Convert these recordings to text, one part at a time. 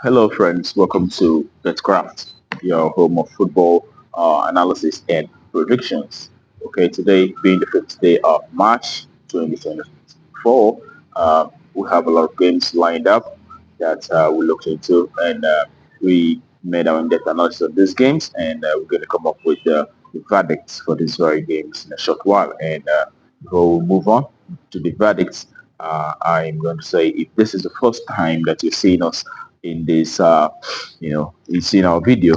Hello, friends. Welcome to KRAFT, your home of football analysis and predictions. Okay, today being the 5th day of March 2024, we have a lot of games lined up that we looked into, and we made our in-depth analysis of these games, and we're going to come up with the verdicts for these very games in a short while. And before we move on to the verdicts, I'm going to say if this is the first time that you're seeing us in this, you've seen our video,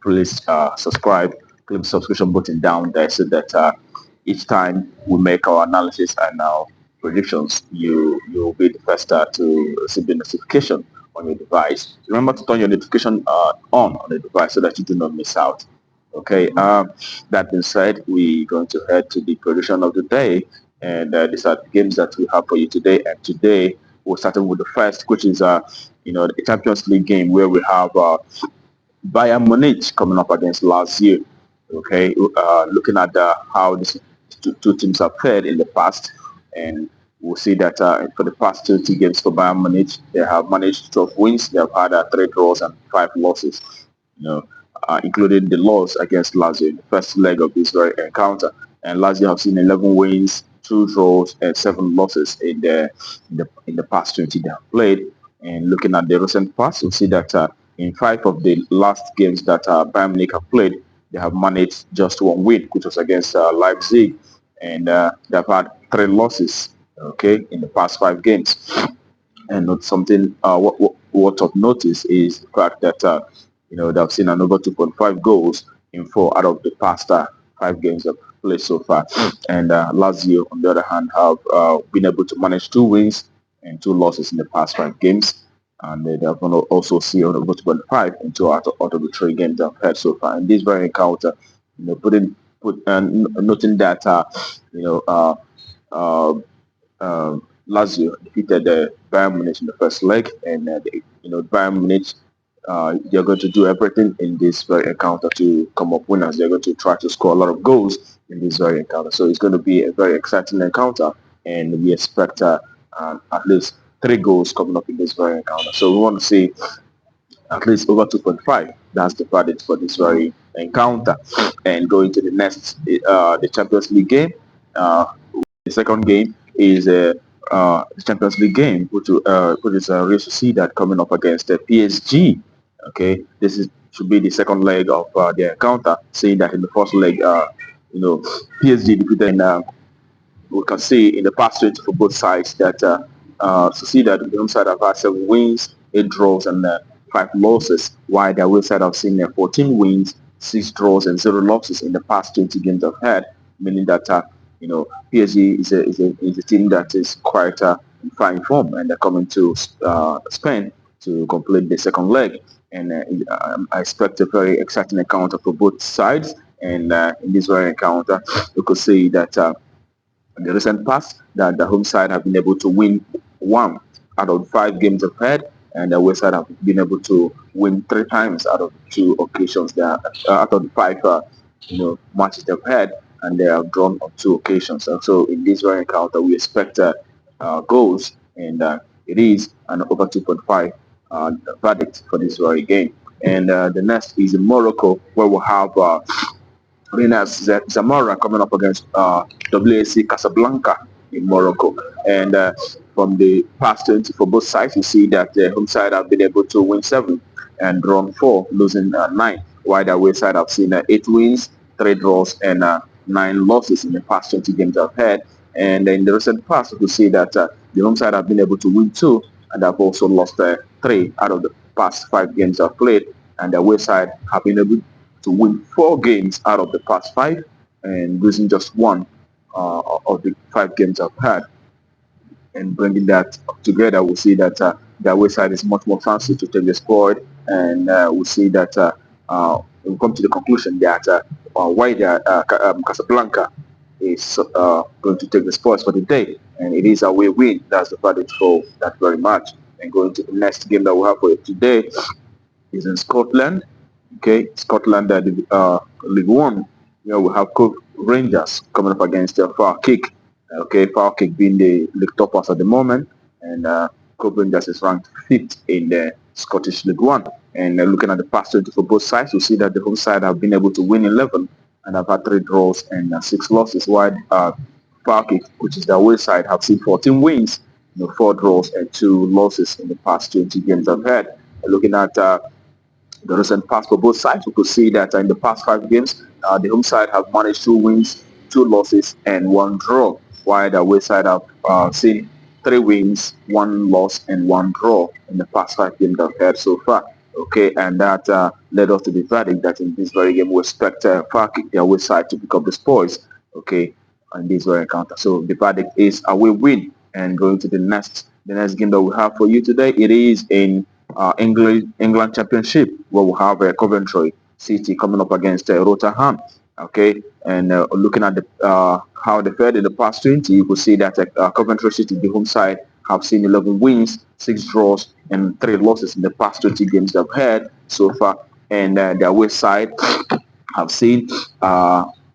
please subscribe, click the subscription button down there so that each time we make our analysis and our predictions, you'll be the first to receive the notification on your device. Remember to turn your notification on the device so that you do not miss out. Okay, that being said, we're going to head to the prediction of the day, and these are the games that we have for you today. And today we're starting with the first, which is the Champions League game where we have Bayern Munich coming up against Lazio. Okay, looking at how these two teams have fared in the past, and we'll see that for the past two games for Bayern Munich, they have managed 12 wins. They have had three draws and five losses. You know, including the loss against Lazio in the first leg of this very encounter. And Lazio have seen 11 wins, two draws, and seven losses in the past 20 they have played. And looking at the recent past, we see that in five of the last games that Bayern Munich have played, they have managed just one win, which was against Leipzig, and they've had three losses. Okay, in the past five games, and not something. What of notice is the fact that they've seen an over 2.5 goals in four out of the past five games of play so far, and Lazio, on the other hand, have been able to manage two wins and two losses in the past five games, and they have also seen over 2.5 in two out of the three games they've had so far. In this very encounter, noting that you know. Uh, Lazio defeated Bayern Munich in the first leg, and Bayern Munich, they're going to do everything in this very encounter to come up winners. They're going to try to score a lot of goals in this very encounter. So it's going to be a very exciting encounter, and we expect at least three goals coming up in this very encounter. So we want to see at least over 2.5. That's the verdict for this very encounter. And going to the next, the Champions League game. The second game is the Champions League game, which is Real Sociedad coming up against the PSG. Okay, this should be the second leg of their encounter. Seeing that in the first leg, PSG defeated, and we can see in the past 20 for both sides that Sociedad, the home side, have had 7 wins, 8 draws, and five losses, while the away side have seen 14 wins, 6 draws, and 0 losses in the past 20 games they've had, meaning that PSG is a team that is quite in fine form, and they're coming to Spain to complete the second leg. And I expect a very exciting encounter for both sides. And in this very encounter, we could see that in the recent past, that the home side have been able to win one out of 5 games they've had, and the away side have been able to win 3 times out of 2 occasions. Out of the five matches they've had, and they have drawn on 2 occasions. And so in this very encounter, we expect goals, and it is an over 2.5 verdict for this very game. And the next is in Morocco, where we'll have Zamora coming up against WAC Casablanca in Morocco. And from the past 20 for both sides, you see that the home side have been able to win 7 and drawn 4, losing 9, while the away side have seen 8 wins, 3 draws, and 9 losses in the past 20 games I've had. And in the recent past, you see that the home side have been able to win 2, and have also lost 3 out of the past 5 games I've played. And the away side have been able to win 4 games out of the past 5 and losing just 1 of the 5 games I've had. And bringing that together, we see that the away side is much more fancy to take the squad, and we see that we come to the conclusion that why Casablanca is going to take the spoils for the day, and it is a away win. That's the verdict for that very match. And going to the next game that we have for you today is in Scotland. Okay, Scotland, League One. We have Cove Rangers coming up against Falkirk. Okay, Falkirk being the league toppers at the moment, and Cove Rangers is ranked 5th in the Scottish League One. And looking at the past 20 for both sides, we see that the home side have been able to win 11 and have had 3 draws and 6 losses, while Falkirk, which is the away side, have seen 14 wins, 4 draws and 2 losses in the past 20 games they've had. Looking at the recent past for both sides, we could see that in the past 5 games, the home side have managed 2 wins, 2 losses, and 1 draw, while the away side have seen 3 wins, 1 loss, and 1 draw in the past 5 games they've had so far. Okay, and that led us to the verdict that in this very game we expect Falkirk, the away side, to pick up the spoils. Okay, in this very encounter. So the verdict is away win. And going to the next game that we have for you today, it is in England Championship, where we have Coventry City coming up against Rotherham. Okay, and looking at the how they fared in the past 20, you could see that Coventry City, the home side, have seen 11 wins, 6 draws, and 3 losses in the past 20 games they've had so far. And the away side have seen,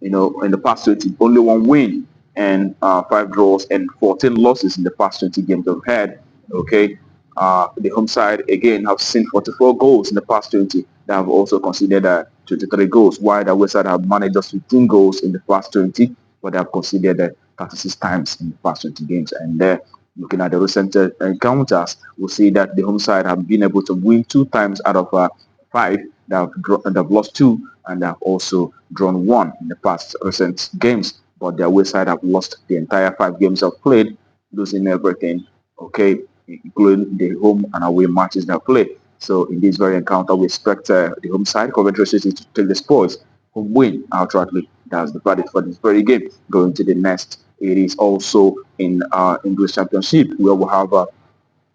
in the past 20, only 1 win and 5 draws and 14 losses in the past 20 games they've had. Okay, the home side again have seen 44 goals in the past 20. They have also conceded 23 goals, while the away side have managed just 15 goals in the past 20, but they have conceded 36 times in the past 20 games. And looking at the recent encounters, we'll see that the home side have been able to win 2 times out of 5. They've lost 2 and they have also drawn 1 in the past recent games. But the away side have lost the entire 5 games they've played, losing everything. Okay, including the home and away matches they have played. So in this very encounter, we expect the home side, Coventry City, to take the spoils, home win outrightly. That's the verdict for this very game. Going to the next, it is also in English Championship, where we have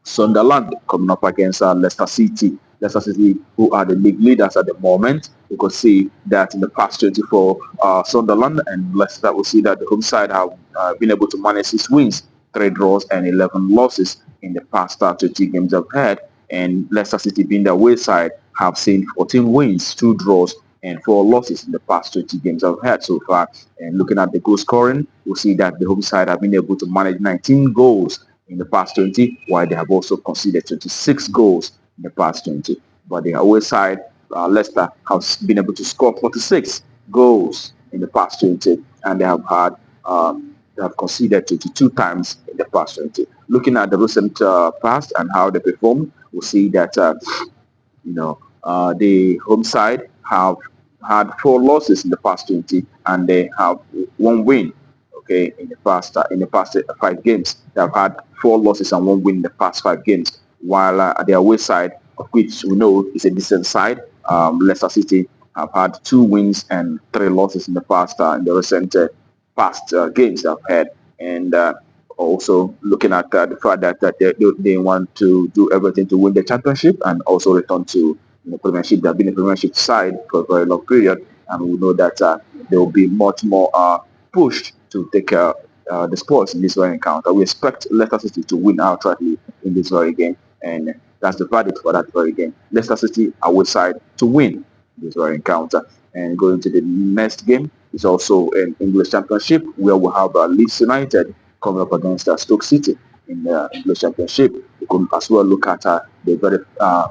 Sunderland coming up against Leicester City. Leicester City, who are the league leaders at the moment. We could see that in the past 24, Sunderland and Leicester, we see that the home side have been able to manage 6 wins, 3 draws, and 11 losses in the past 20 games they've had. And Leicester City, being the away side, have seen 14 wins, 2 draws, and 4 losses in the past 20 games I've had so far. And looking at the goal scoring, we'll see that the home side have been able to manage 19 goals in the past 20, while they have also conceded 26 goals in the past 20. But the away side, Leicester, has been able to score 46 goals in the past 20, and they have conceded 22 times in the past 20. Looking at the recent past and how they performed, we'll see that the home side have had 4 losses in the past 20, and they have 1 win. Okay, in the past 5 games, they have had 4 losses and 1 win in the past 5 games. While at the away side, of which we know is a decent side, Leicester City have had 2 wins and 3 losses in the past in the recent past games they've had. And also looking at the fact that they want to do everything to win the championship and also return to the Premiership. They have been a Premiership side for a very long period, and we know that they will be much more pushed to take the spoils in this very encounter. We expect Leicester City to win outrightly in this very game, and that's the verdict for that very game. Leicester City away side to win this very encounter. And going to the next game is also an English Championship, where we have Leeds United coming up against Stoke City in the English Championship. We can as well look at the very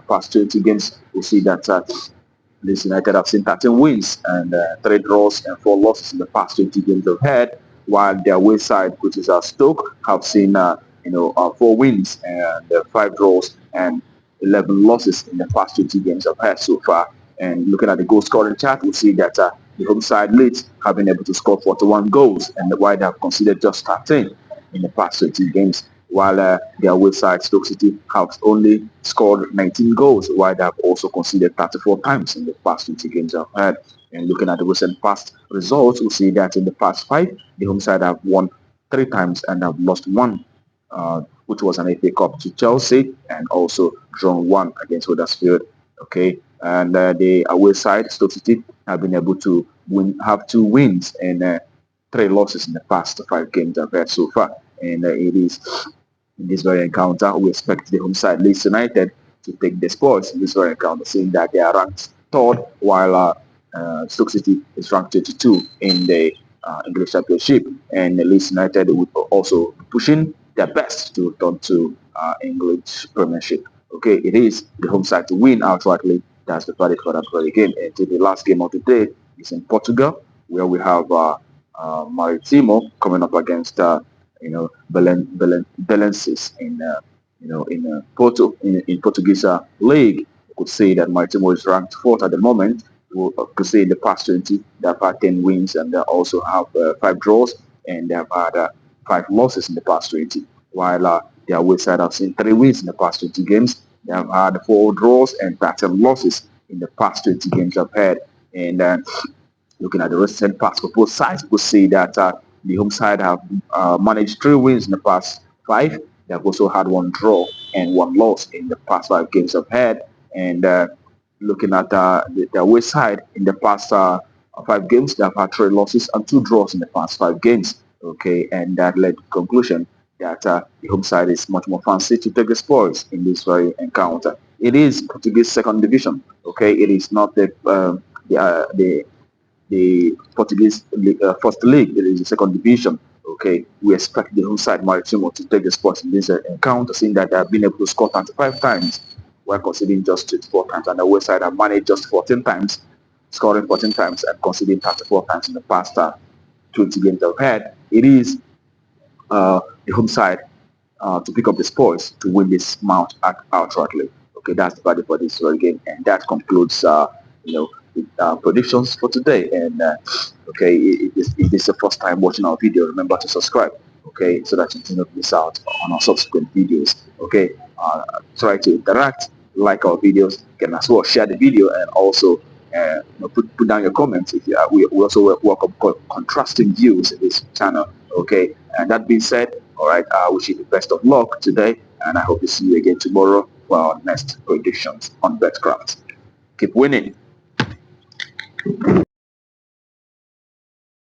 past 20 games. We see that Leeds United have seen 13 wins and 3 draws and 4 losses in the past 20 games they've had, while their away side, which is Stoke, have seen 4 wins and 5 draws and 11 losses in the past 20 games they've had so far. And looking at the goal scoring chart, we see that the home side Leeds have been able to score 41 goals, and while they have conceded just 13 in the past 20 games, while the away side Stoke City have only scored 19 goals, while they have also conceded 34 times in the past 20 games they've had. And looking at the recent past results, we see that in the past 5, the home side have won 3 times and have lost 1, which was an FA Cup to Chelsea, and also drawn 1 against Huddersfield. Okay, and the away side Stoke City have been able to have 2 wins and 3 losses in the past 5 games they've had so far. And it is in this very encounter we expect the home side Leeds United to take the spoils in this very encounter, seeing that they are ranked 3rd, while Stoke City is ranked 32 in the English Championship, and Leeds United will also pushing their best to return to English Premiership. Okay, it is the home side to win outrightly. That's the verdict for that very game. And the last game of the day is in Portugal, where we have Maritimo coming up against Belenenses in Porto in Portuguese league. You could say that Maritimo is ranked fourth at the moment. We could say in the past 20 they've had 10 wins and they also have 5 draws, and they've had 5 losses in the past 20. While their away side have seen 3 wins in the past 20 games. They have had 4 draws and 13 losses in the past 20 games they've had. And looking at the recent past for both sides, we could see that the home side have managed 3 wins in the past 5. They have also had 1 draw and 1 loss in the past 5 games they've had. And looking at the away side in the past 5 games, they have had 3 losses and 2 draws in the past 5 games. Okay, and that led to the conclusion that the home side is much more fancy to take the spoils in this very encounter. It is Portuguese second division. Okay, it is not the Portuguese first league. It is the second division. Okay, we expect the home side Maritimo to take the spoils in this encounter, seeing that they have been able to score 25 times while conceding just 24 times, and the away side have managed just 14 times, scoring 14 times and conceding 34 times in the past 20 games they've had. It is the home side to pick up the spoils to win this mount outrightly. Okay, that's the value for this very game, and that concludes the predictions for today. And okay, if this is the first time watching our video, remember to subscribe. Okay, so that you do not miss out on our subsequent videos. Okay, try to interact, like our videos, you can as well share the video, and also put down your comments. If you we also welcome contrasting views in this channel. Okay, and that being said, all right, I wish you the best of luck today, and I hope to see you again tomorrow for our next predictions on BetCraft. Keep winning.